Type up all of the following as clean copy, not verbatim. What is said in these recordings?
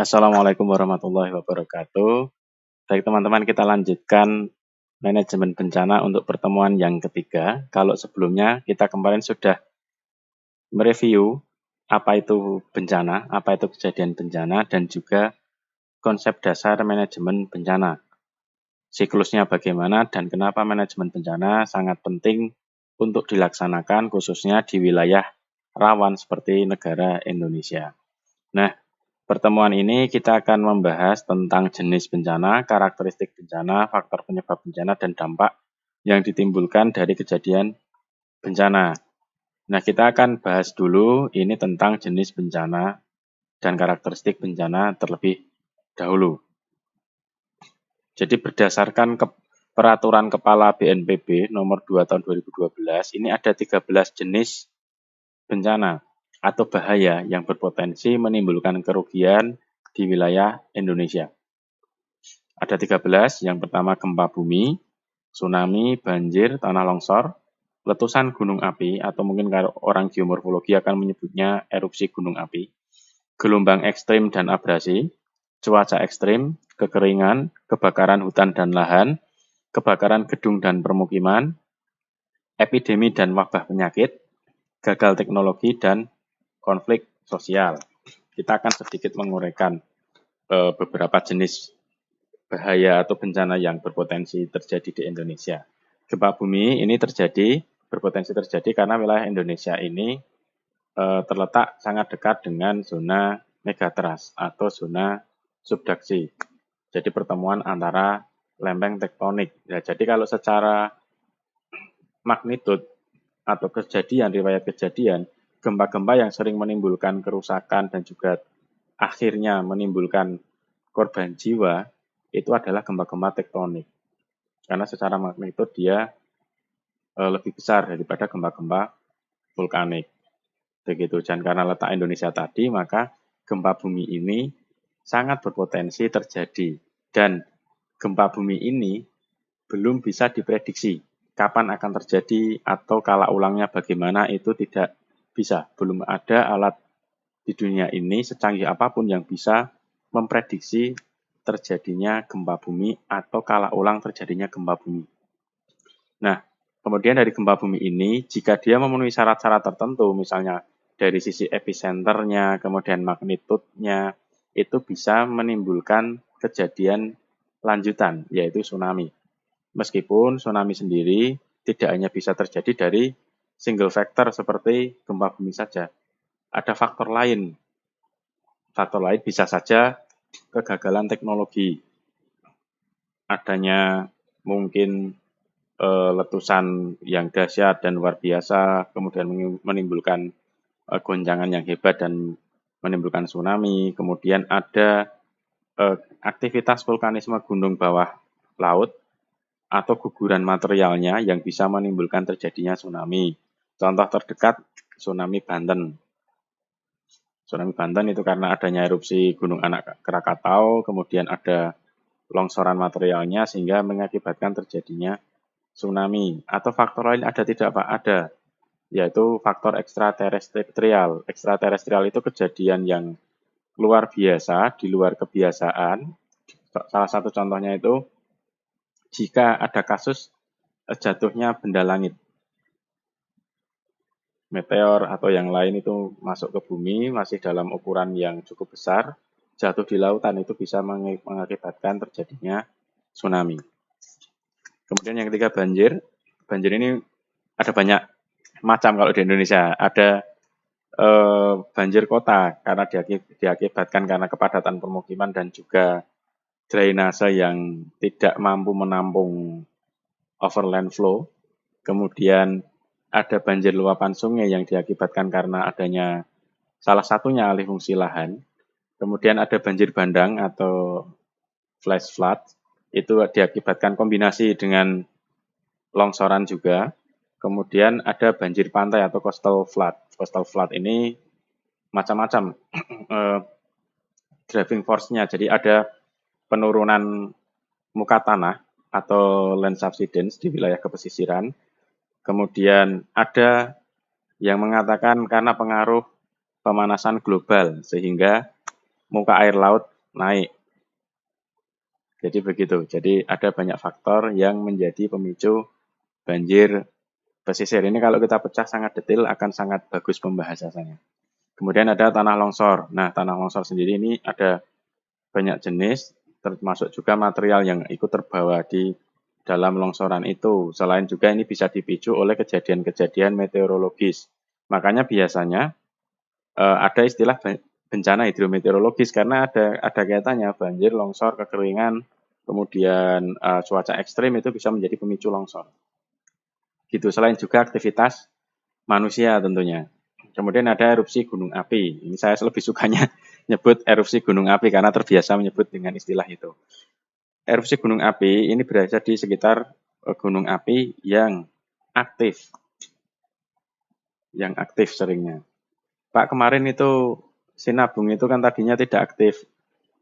Assalamualaikum warahmatullahi wabarakatuh. Baik teman-teman, kita lanjutkan manajemen bencana untuk pertemuan yang ketiga. Kalau sebelumnya kita kemarin sudah mereview apa itu bencana, apa itu kejadian bencana, dan juga konsep dasar manajemen bencana. Siklusnya bagaimana dan kenapa manajemen bencana sangat penting untuk dilaksanakan khususnya di wilayah rawan seperti negara Indonesia. Nah, pertemuan ini kita akan membahas tentang jenis bencana, karakteristik bencana, faktor penyebab bencana, dan dampak yang ditimbulkan dari kejadian bencana. Nah, kita akan bahas dulu ini tentang jenis bencana dan karakteristik bencana terlebih dahulu. Jadi berdasarkan peraturan Kepala BNPB nomor 2 tahun 2012, ini ada 13 jenis bencana atau bahaya yang berpotensi menimbulkan kerugian di wilayah Indonesia. Ada 13, yang pertama gempa bumi, tsunami, banjir, tanah longsor, letusan gunung api, atau mungkin kalau orang geomorfologi akan menyebutnya erupsi gunung api, gelombang ekstrim dan abrasi, cuaca ekstrim, kekeringan, kebakaran hutan dan lahan, kebakaran gedung dan permukiman, epidemi dan wabah penyakit, gagal teknologi, dan konflik sosial. Kita akan sedikit menguraikan beberapa jenis bahaya atau bencana yang berpotensi terjadi di Indonesia. Gempa bumi ini berpotensi terjadi karena wilayah Indonesia ini terletak sangat dekat dengan zona megatrust atau zona subduksi. Jadi pertemuan antara lempeng tektonik. Ya, jadi kalau secara magnitud atau riwayat kejadian, gempa-gempa yang sering menimbulkan kerusakan dan juga akhirnya menimbulkan korban jiwa itu adalah gempa-gempa tektonik. Karena secara magnitud dia lebih besar daripada gempa-gempa vulkanik. Begitu. Dan karena letak Indonesia tadi, maka gempa bumi ini sangat berpotensi terjadi. Dan gempa bumi ini belum bisa diprediksi kapan akan terjadi atau kala ulangnya bagaimana itu tidak bisa. Belum ada alat di dunia ini secanggih apapun yang bisa memprediksi terjadinya gempa bumi atau kala ulang terjadinya gempa bumi. Nah, kemudian dari gempa bumi ini, jika dia memenuhi syarat-syarat tertentu, misalnya dari sisi episenternya, kemudian magnitudenya, itu bisa menimbulkan kejadian lanjutan, yaitu tsunami. Meskipun tsunami sendiri tidak hanya bisa terjadi dari single factor seperti gempa bumi saja. Ada faktor lain. Faktor lain bisa saja kegagalan teknologi. Adanya mungkin letusan yang dahsyat dan luar biasa, kemudian menimbulkan goncangan yang hebat dan menimbulkan tsunami. Kemudian ada aktivitas vulkanisme gunung bawah laut atau guguran materialnya yang bisa menimbulkan terjadinya tsunami. Contoh terdekat, tsunami Banten. Tsunami Banten itu karena adanya erupsi Gunung Anak Krakatau, kemudian ada longsoran materialnya sehingga mengakibatkan terjadinya tsunami. Atau faktor lain ada tidak Pak? Ada, yaitu faktor ekstraterestrial. Ekstraterestrial itu kejadian yang luar biasa, di luar kebiasaan. Salah satu contohnya itu jika ada kasus jatuhnya benda langit, meteor atau yang lain itu masuk ke bumi, masih dalam ukuran yang cukup besar, jatuh di lautan itu bisa mengakibatkan terjadinya tsunami. Kemudian yang ketiga banjir. Banjir ini ada banyak macam kalau di Indonesia. Ada banjir kota karena diakibatkan karena kepadatan permukiman dan juga drainase yang tidak mampu menampung overland flow. Kemudian ada banjir luapan sungai yang diakibatkan karena adanya salah satunya alih fungsi lahan. Kemudian ada banjir bandang atau flash flood, itu diakibatkan kombinasi dengan longsoran juga. Kemudian ada banjir pantai atau coastal flood. Coastal flood ini macam-macam driving force-nya. Jadi ada penurunan muka tanah atau land subsidence di wilayah kepesisiran. Kemudian ada yang mengatakan karena pengaruh pemanasan global sehingga muka air laut naik. Jadi begitu. Jadi ada banyak faktor yang menjadi pemicu banjir pesisir. Ini kalau kita pecah sangat detail akan sangat bagus pembahasannya. Kemudian ada tanah longsor. Nah, tanah longsor sendiri ini ada banyak jenis, termasuk juga material yang ikut terbawa di dalam longsoran itu. Selain juga ini bisa dipicu oleh kejadian-kejadian meteorologis. Makanya biasanya ada istilah bencana hidrometeorologis karena ada kaitannya banjir, longsor, kekeringan, kemudian cuaca ekstrim itu bisa menjadi pemicu longsor. Gitu. Selain juga aktivitas manusia tentunya. Kemudian ada erupsi gunung api. Ini saya lebih sukanya nyebut erupsi gunung api karena terbiasa menyebut dengan istilah itu. Erupsi gunung api ini berada di sekitar gunung api yang aktif. Yang aktif seringnya. Pak, kemarin itu Sinabung itu kan tadinya tidak aktif.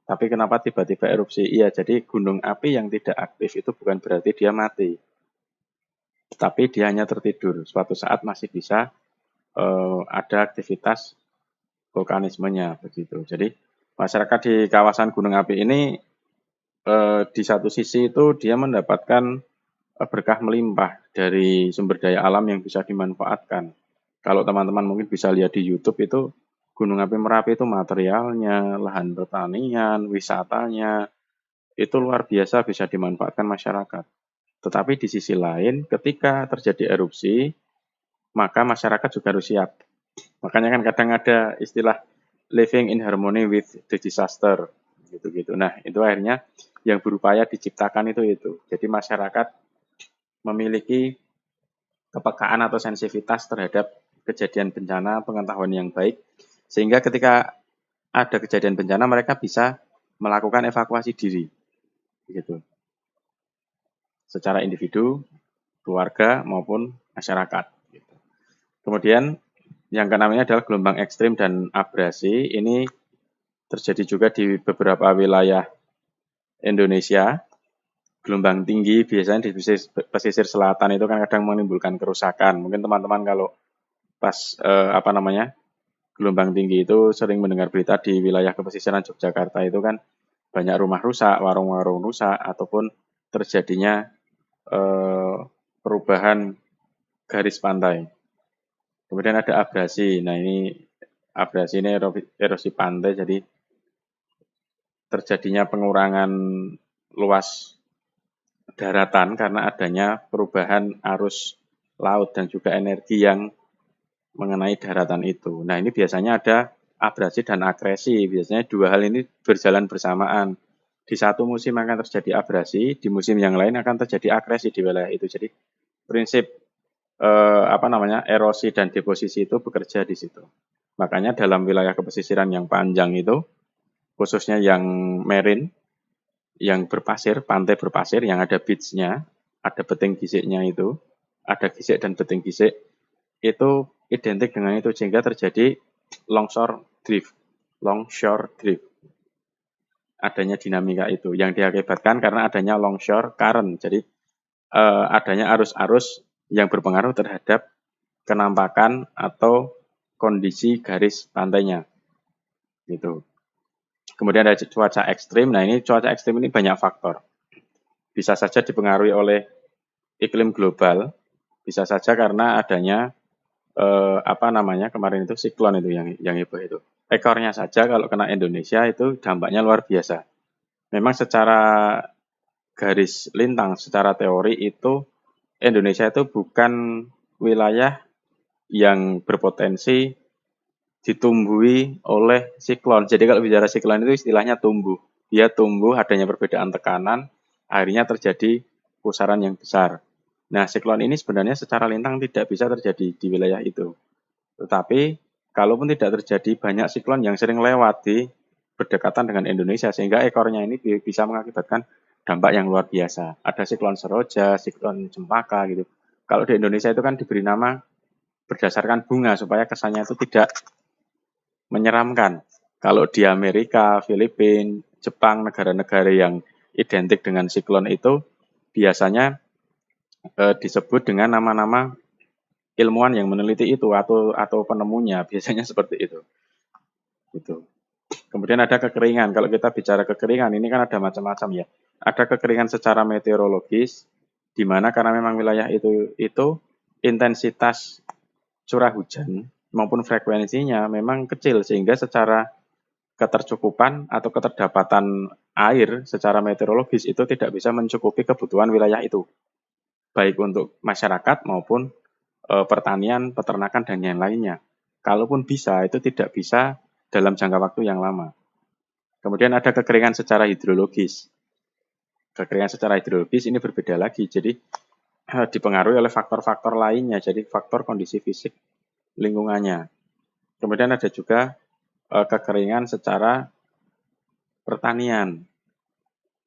Tapi kenapa tiba-tiba erupsi? Iya, jadi gunung api yang tidak aktif itu bukan berarti dia mati. Tetapi dia hanya tertidur. Suatu saat masih bisa ada aktivitas vulkanismenya begitu. Jadi masyarakat di kawasan gunung api ini di satu sisi itu dia mendapatkan berkah melimpah dari sumber daya alam yang bisa dimanfaatkan. Kalau teman-teman mungkin bisa lihat di YouTube itu Gunung Api Merapi itu materialnya, lahan pertanian, wisatanya, itu luar biasa bisa dimanfaatkan masyarakat. Tetapi di sisi lain ketika terjadi erupsi, maka masyarakat juga harus siap. Makanya kan kadang ada istilah living in harmony with the disaster gitu-gitu. Nah, itu akhirnya yang berupaya diciptakan itu. Jadi masyarakat memiliki kepekaan atau sensitivitas terhadap kejadian bencana, pengetahuan yang baik, sehingga ketika ada kejadian bencana mereka bisa melakukan evakuasi diri, gitu, secara individu, keluarga maupun masyarakat. Gitu. Kemudian yang keenam ini adalah gelombang ekstrim dan abrasi. Ini terjadi juga di beberapa wilayah Indonesia. Gelombang tinggi biasanya di pesisir selatan itu kan kadang menimbulkan kerusakan. Mungkin teman-teman kalau pas gelombang tinggi itu sering mendengar berita di wilayah kepesisiran Yogyakarta itu kan banyak rumah rusak, warung-warung rusak, ataupun terjadinya perubahan garis pantai. Kemudian ada abrasi. Nah ini abrasi ini erosi pantai, jadi terjadinya pengurangan luas daratan karena adanya perubahan arus laut dan juga energi yang mengenai daratan itu. Nah ini biasanya ada abrasi dan akresi. Biasanya dua hal ini berjalan bersamaan. Di satu musim akan terjadi abrasi, di musim yang lain akan terjadi akresi di wilayah itu. Jadi prinsip erosi dan deposisi itu bekerja di situ. Makanya dalam wilayah kepesisiran yang panjang itu, khususnya yang marine, yang berpasir, pantai berpasir, yang ada beach-nya, ada beting gisiknya itu, ada gisik dan beting gisik, itu identik dengan itu sehingga terjadi longshore drift. Adanya dinamika itu yang diakibatkan karena adanya longshore current. Jadi adanya arus-arus yang berpengaruh terhadap kenampakan atau kondisi garis pantainya. Gitu. Kemudian ada cuaca ekstrim. Nah, ini cuaca ekstrim ini banyak faktor. Bisa saja dipengaruhi oleh iklim global, bisa saja karena adanya kemarin itu siklon itu yang heboh itu. Ekornya saja kalau kena Indonesia itu dampaknya luar biasa. Memang secara garis lintang, secara teori itu Indonesia itu bukan wilayah yang berpotensi ditumbuhi oleh siklon. Jadi kalau bicara siklon itu istilahnya tumbuh. Dia tumbuh adanya perbedaan tekanan, akhirnya terjadi pusaran yang besar. Nah, siklon ini sebenarnya secara lintang tidak bisa terjadi di wilayah itu. Tetapi, kalaupun tidak terjadi, banyak siklon yang sering lewat di berdekatan dengan Indonesia, sehingga ekornya ini bisa mengakibatkan dampak yang luar biasa. Ada siklon Seroja, siklon Cempaka gitu. Kalau di Indonesia itu kan diberi nama berdasarkan bunga, supaya kesannya itu tidak menyeramkan. Kalau di Amerika, Filipina, Jepang, negara-negara yang identik dengan siklon itu biasanya disebut dengan nama-nama ilmuwan yang meneliti itu atau penemunya, biasanya seperti itu. Gitu. Kemudian ada kekeringan. Kalau kita bicara kekeringan, ini kan ada macam-macam ya. Ada kekeringan secara meteorologis, di mana karena memang wilayah itu intensitas curah hujan maupun frekuensinya memang kecil, sehingga secara ketercukupan atau keterdapatan air secara meteorologis itu tidak bisa mencukupi kebutuhan wilayah itu, baik untuk masyarakat maupun pertanian, peternakan, dan yang lainnya. Kalaupun bisa, itu tidak bisa dalam jangka waktu yang lama. Kemudian ada kekeringan secara hidrologis. Kekeringan secara hidrologis ini berbeda lagi, jadi dipengaruhi oleh faktor-faktor lainnya, jadi faktor kondisi fisik lingkungannya. Kemudian ada juga kekeringan secara pertanian.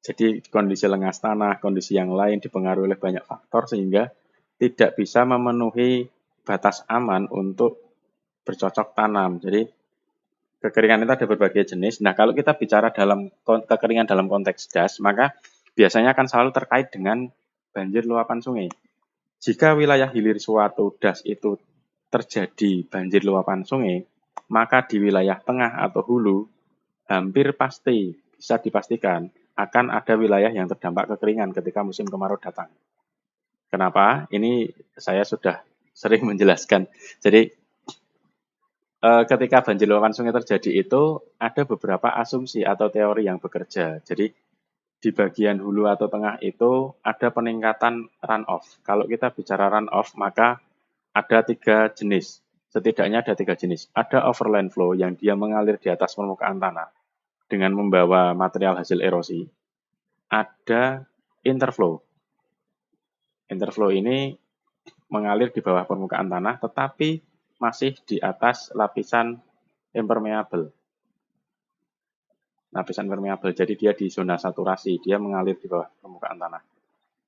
Jadi kondisi lengas tanah, kondisi yang lain dipengaruhi oleh banyak faktor sehingga tidak bisa memenuhi batas aman untuk bercocok tanam. Jadi kekeringan itu ada berbagai jenis. Nah, kalau kita bicara dalam kekeringan dalam konteks das, maka biasanya akan selalu terkait dengan banjir luapan sungai. Jika wilayah hilir suatu das itu terjadi banjir luapan sungai, maka di wilayah tengah atau hulu hampir pasti bisa dipastikan akan ada wilayah yang terdampak kekeringan ketika musim kemarau datang. Kenapa? Ini saya sudah sering menjelaskan. Jadi ketika banjir luapan sungai terjadi itu ada beberapa asumsi atau teori yang bekerja. Jadi di bagian hulu atau tengah itu ada peningkatan runoff. Kalau kita bicara runoff, maka ada 3 jenis. Setidaknya ada 3 jenis. Ada overland flow yang dia mengalir di atas permukaan tanah dengan membawa material hasil erosi. Ada interflow. Interflow ini mengalir di bawah permukaan tanah tetapi masih di atas lapisan impermeable. Lapisan permeable, jadi dia di zona saturasi, dia mengalir di bawah permukaan tanah.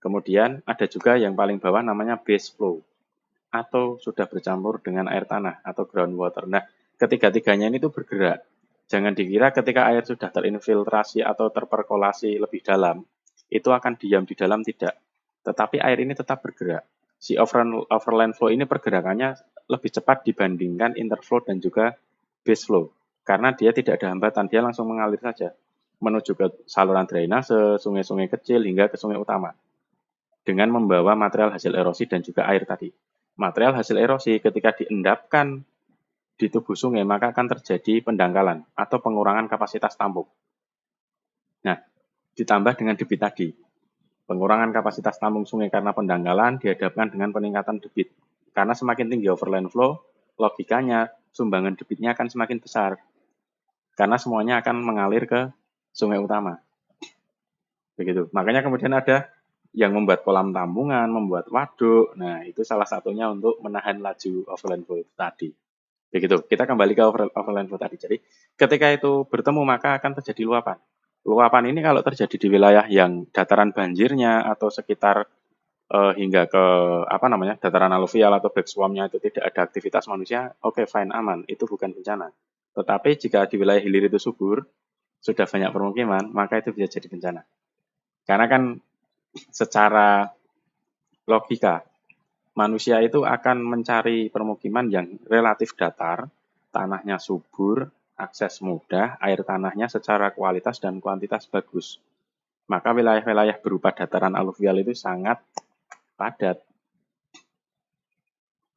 Kemudian ada juga yang paling bawah namanya base flow atau sudah bercampur dengan air tanah atau groundwater. Nah, ketiga-tiganya ini tuh bergerak. Jangan dikira ketika air sudah terinfiltrasi atau terperkolasi lebih dalam, itu akan diam di dalam, tidak. Tetapi air ini tetap bergerak. Si overland flow ini pergerakannya lebih cepat dibandingkan interflow dan juga base flow. Karena dia tidak ada hambatan, dia langsung mengalir saja menuju ke saluran drainase, sungai-sungai kecil hingga ke sungai utama. Dengan membawa material hasil erosi dan juga air tadi. Material hasil erosi ketika diendapkan di tubuh sungai maka akan terjadi pendangkalan atau pengurangan kapasitas tampung. Nah, ditambah dengan debit tadi. Pengurangan kapasitas tampung sungai karena pendangkalan dihadapkan dengan peningkatan debit. Karena semakin tinggi overland flow, logikanya sumbangan debitnya akan semakin besar. Karena semuanya akan mengalir ke sungai utama. Begitu. Makanya kemudian ada yang membuat kolam tampungan, membuat waduk. Nah, itu salah satunya untuk menahan laju overland flow tadi. Begitu. Kita kembali ke overland flow tadi. Jadi, ketika itu bertemu maka akan terjadi luapan. Luapan ini kalau terjadi di wilayah yang dataran banjirnya atau sekitar hingga ke dataran aluvial atau backswampnya itu tidak ada aktivitas manusia, oke, fine, aman, itu bukan bencana. Tetapi jika di wilayah hilir itu subur, sudah banyak permukiman, maka itu bisa jadi bencana. Karena kan secara logika manusia itu akan mencari permukiman yang relatif datar, tanahnya subur, akses mudah, air tanahnya secara kualitas dan kuantitas bagus. Maka wilayah-wilayah berupa dataran aluvial itu sangat padat.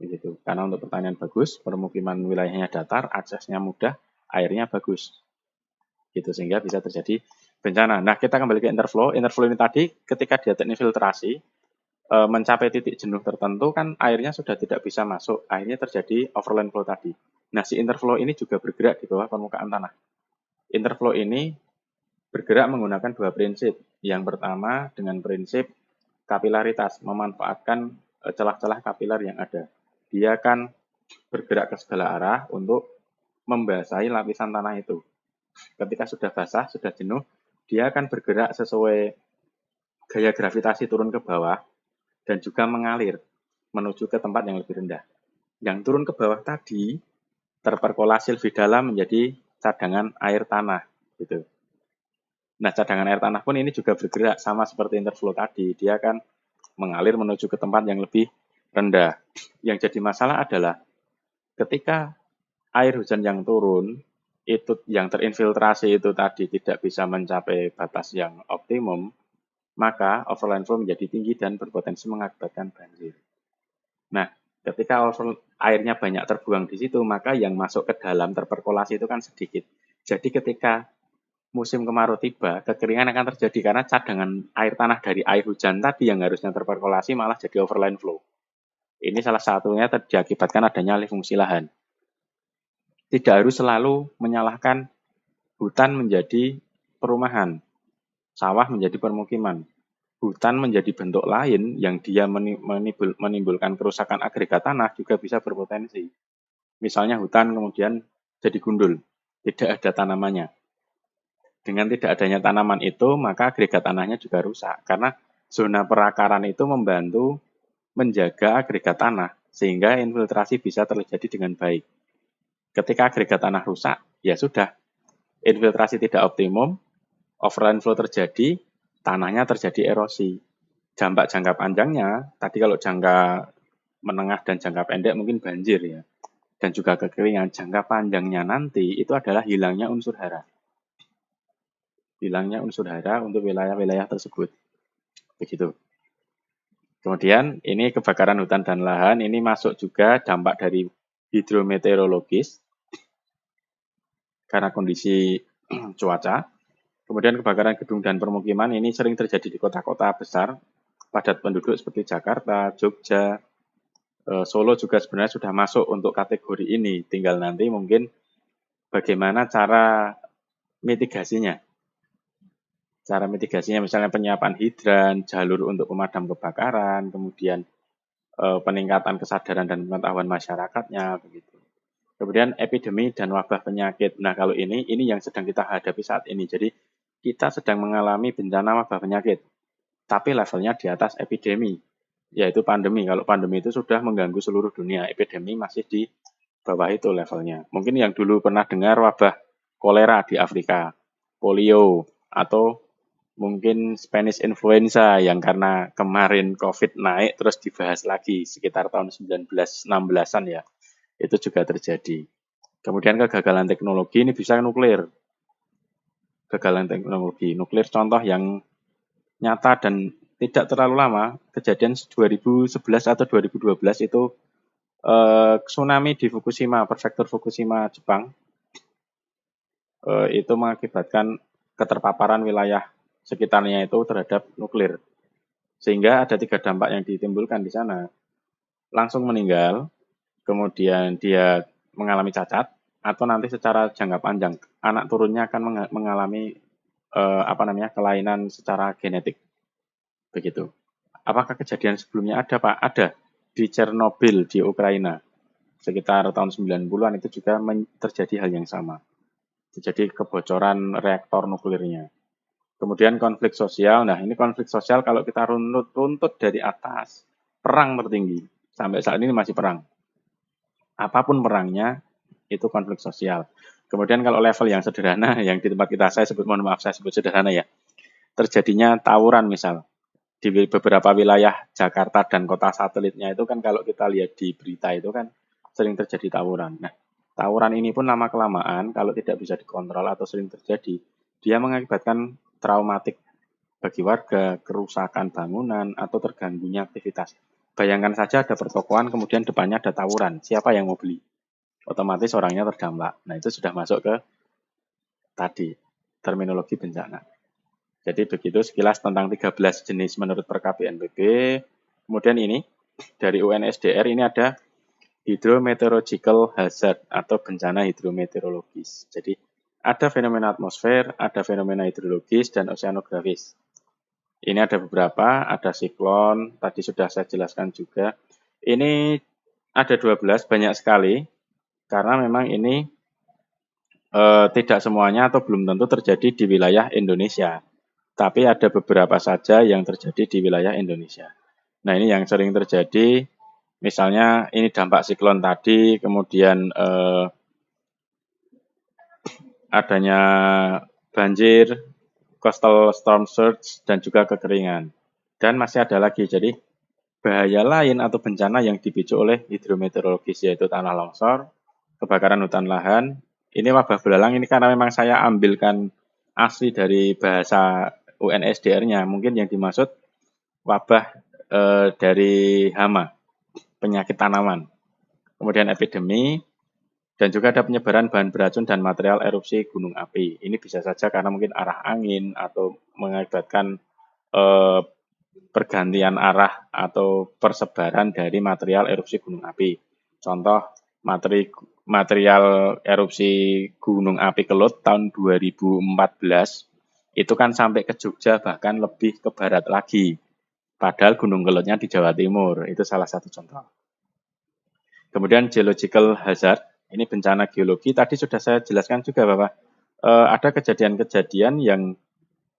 Begitu. Karena untuk pertanian bagus, permukiman wilayahnya datar, aksesnya mudah, airnya bagus. Gitu, sehingga bisa terjadi bencana. Nah, kita kembali ke interflow. Interflow ini tadi ketika dia terinfiltrasi, mencapai titik jenuh tertentu kan airnya sudah tidak bisa masuk, akhirnya terjadi overland flow tadi. Nah, si interflow ini juga bergerak di bawah permukaan tanah. Interflow ini bergerak menggunakan 2 prinsip. Yang pertama dengan prinsip kapilaritas, memanfaatkan celah-celah kapiler yang ada. Dia akan bergerak ke segala arah untuk membasahi lapisan tanah itu. Ketika sudah basah, sudah jenuh, dia akan bergerak sesuai gaya gravitasi turun ke bawah dan juga mengalir menuju ke tempat yang lebih rendah. Yang turun ke bawah tadi terperkolasi lebih dalam menjadi cadangan air tanah, gitu. Nah, cadangan air tanah pun ini juga bergerak sama seperti interflow tadi. Dia akan mengalir menuju ke tempat yang lebih rendah. Yang jadi masalah adalah ketika air hujan yang turun itu yang terinfiltrasi itu tadi tidak bisa mencapai batas yang optimum, maka overland flow menjadi tinggi dan berpotensi mengakibatkan banjir. Nah, ketika airnya banyak terbuang di situ, maka yang masuk ke dalam terperkolasi itu kan sedikit. Jadi ketika musim kemarau tiba, kekeringan akan terjadi karena cadangan air tanah dari air hujan tadi yang harusnya terperkolasi malah jadi overland flow. Ini salah satunya diakibatkan adanya alih fungsi lahan. Tidak harus selalu menyalahkan hutan menjadi perumahan, sawah menjadi permukiman. Hutan menjadi bentuk lain yang dia menimbulkan kerusakan agregat tanah juga bisa berpotensi. Misalnya hutan kemudian jadi gundul, tidak ada tanamannya. Dengan tidak adanya tanaman itu, maka agregat tanahnya juga rusak. Karena zona perakaran itu membantu menjaga agregat tanah, sehingga infiltrasi bisa terjadi dengan baik. Ketika agregat tanah rusak, ya sudah, infiltrasi tidak optimum, overland flow terjadi, tanahnya terjadi erosi. Dampak jangka panjangnya, tadi kalau jangka menengah dan jangka pendek mungkin banjir ya, dan juga kekeringan. Jangka panjangnya nanti itu adalah hilangnya unsur hara. Hilangnya unsur hara untuk wilayah-wilayah tersebut. Begitu. Kemudian ini kebakaran hutan dan lahan, ini masuk juga dampak dari hidrometeorologis, karena kondisi cuaca. Kemudian kebakaran gedung dan permukiman ini sering terjadi di kota-kota besar, padat penduduk seperti Jakarta, Jogja, Solo juga sebenarnya sudah masuk untuk kategori ini. Tinggal nanti mungkin bagaimana cara mitigasinya. Cara mitigasinya misalnya penyiapan hidran, jalur untuk pemadam kebakaran, kemudian peningkatan kesadaran dan pengetahuan masyarakatnya begitu. Kemudian epidemi dan wabah penyakit. Nah, kalau ini yang sedang kita hadapi saat ini. Jadi kita sedang mengalami bencana wabah penyakit, tapi levelnya di atas epidemi, yaitu pandemi. Kalau pandemi itu sudah mengganggu seluruh dunia, epidemi masih di bawah itu levelnya. Mungkin yang dulu pernah dengar wabah kolera di Afrika, polio, atau mungkin Spanish influenza yang karena kemarin COVID naik terus dibahas lagi sekitar tahun 1916-an ya. Itu juga terjadi. Kemudian kegagalan teknologi ini bisa nuklir. Kegagalan teknologi nuklir contoh yang nyata dan tidak terlalu lama, kejadian 2011 atau 2012 itu tsunami di Fukushima, prefektur Fukushima, Jepang. Itu mengakibatkan keterpaparan wilayah sekitarnya itu terhadap nuklir. Sehingga ada 3 dampak yang ditimbulkan di sana. Langsung meninggal, kemudian dia mengalami cacat, atau nanti secara jangka panjang anak turunnya akan mengalami kelainan secara genetik. Begitu. Apakah kejadian sebelumnya ada, Pak? Ada. Di Chernobyl di Ukraina. Sekitar tahun 90-an itu juga terjadi hal yang sama. Terjadi kebocoran reaktor nuklirnya. Kemudian konflik sosial. Nah, ini konflik sosial kalau kita runtut dari atas, perang tertinggi. Sampai saat ini masih perang. Apapun perangnya, itu konflik sosial. Kemudian kalau level yang sederhana, yang di tempat kita saya sebut sederhana ya, terjadinya tawuran misal. Di beberapa wilayah Jakarta dan kota satelitnya itu kan kalau kita lihat di berita itu kan sering terjadi tawuran. Nah, tawuran ini pun lama-kelamaan kalau tidak bisa dikontrol atau sering terjadi, dia mengakibatkan traumatik bagi warga, kerusakan bangunan, atau terganggunya aktivitas. Bayangkan saja ada pertokoan, kemudian depannya ada tawuran. Siapa yang mau beli? Otomatis orangnya terdampak. Nah, itu sudah masuk ke tadi, terminologi bencana. Jadi begitu sekilas tentang 13 jenis menurut Perkap BNPB. Kemudian ini, dari UNSDR ini ada hydrometeorological hazard atau bencana hidrometeorologis. Jadi ada fenomena atmosfer, ada fenomena hidrologis, dan oceanografis. Ini ada beberapa, ada siklon, tadi sudah saya jelaskan juga. Ini ada 12, banyak sekali, karena memang ini tidak semuanya atau belum tentu terjadi di wilayah Indonesia. Tapi ada beberapa saja yang terjadi di wilayah Indonesia. Nah, ini yang sering terjadi, misalnya ini dampak siklon tadi, kemudian adanya banjir, coastal storm surge, dan juga kekeringan. Dan masih ada lagi, jadi bahaya lain atau bencana yang dipicu oleh hidrometeorologis, yaitu tanah longsor, kebakaran hutan lahan, Ini wabah belalang ini karena memang saya ambilkan asli dari bahasa UNSDR-nya. Mungkin yang dimaksud wabah dari hama, penyakit tanaman. Kemudian epidemi, dan juga ada penyebaran bahan beracun dan material erupsi gunung api. Ini bisa saja karena mungkin arah angin atau mengakibatkan eh, pergantian arah atau persebaran dari material erupsi gunung api. Contoh material erupsi gunung api Kelut tahun 2014 itu kan sampai ke Jogja bahkan lebih ke barat lagi. Padahal Gunung Kelutnya di Jawa Timur, itu salah satu contoh. Kemudian geological hazard, ini bencana geologi. Tadi sudah saya jelaskan juga bahwa ada kejadian-kejadian yang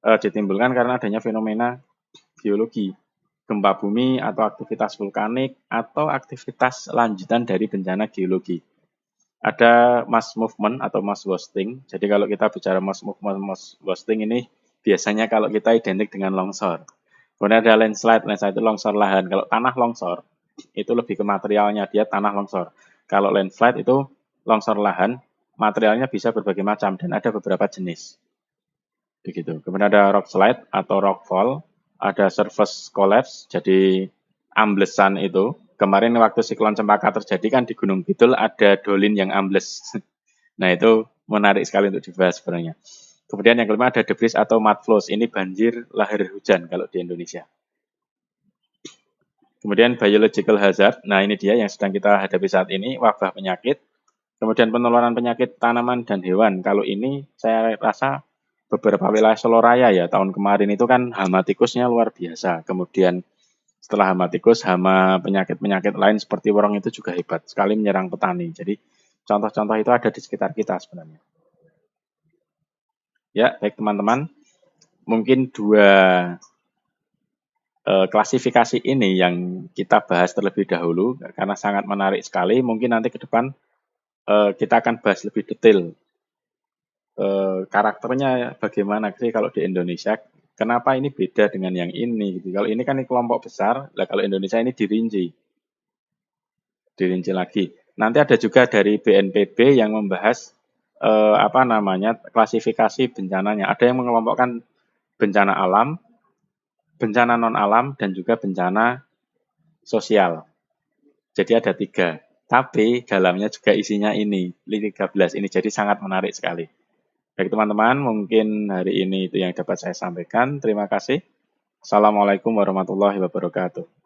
ditimbulkan karena adanya fenomena geologi, gempa bumi atau aktivitas vulkanik atau aktivitas lanjutan dari bencana geologi. Ada mass movement atau mass wasting. Jadi kalau kita bicara mass movement, mass wasting ini biasanya kalau kita identik dengan longsor. Kemudian ada landslide, landslide itu longsor lahan. Kalau tanah longsor, itu lebih ke materialnya, dia tanah longsor. Kalau landslide itu longsor lahan, materialnya bisa berbagai macam dan ada beberapa jenis. Begitu. Kemudian ada rock slide atau rock fall, ada surface collapse, jadi amblesan itu. Kemarin waktu siklon Cempaka terjadi kan di Gunung Kidul ada dolin yang ambles. Nah itu menarik sekali untuk dibahas sebenarnya. Kemudian yang kelima ada debris atau mud flows. Ini banjir lahar hujan kalau di Indonesia. Kemudian biological hazard. Nah ini dia yang sedang kita hadapi saat ini, wabah penyakit. Kemudian penularan penyakit tanaman dan hewan. Kalau ini saya rasa beberapa wilayah Solo Raya ya, tahun kemarin itu kan hama tikusnya luar biasa. Kemudian setelah hama tikus, hama penyakit-penyakit lain seperti worong itu juga hebat sekali menyerang petani. Jadi contoh-contoh itu ada di sekitar kita sebenarnya. Ya, baik teman-teman. Mungkin dua klasifikasi ini yang kita bahas terlebih dahulu karena sangat menarik sekali. Mungkin nanti ke depan kita akan bahas lebih detail karakternya bagaimana sih kalau di Indonesia. Kenapa ini beda dengan yang ini? Gitu. Kalau ini kan kelompok besar, lah kalau Indonesia ini dirinci lagi. Nanti ada juga dari BNPB yang membahas klasifikasi bencananya. Ada yang mengelompokkan bencana alam, bencana non alam, dan juga bencana sosial. Jadi ada 3. Tapi dalamnya juga isinya ini, 13 ini. Jadi sangat menarik sekali. Baik teman-teman, mungkin hari ini itu yang dapat saya sampaikan. Terima kasih. Assalamualaikum warahmatullahi wabarakatuh.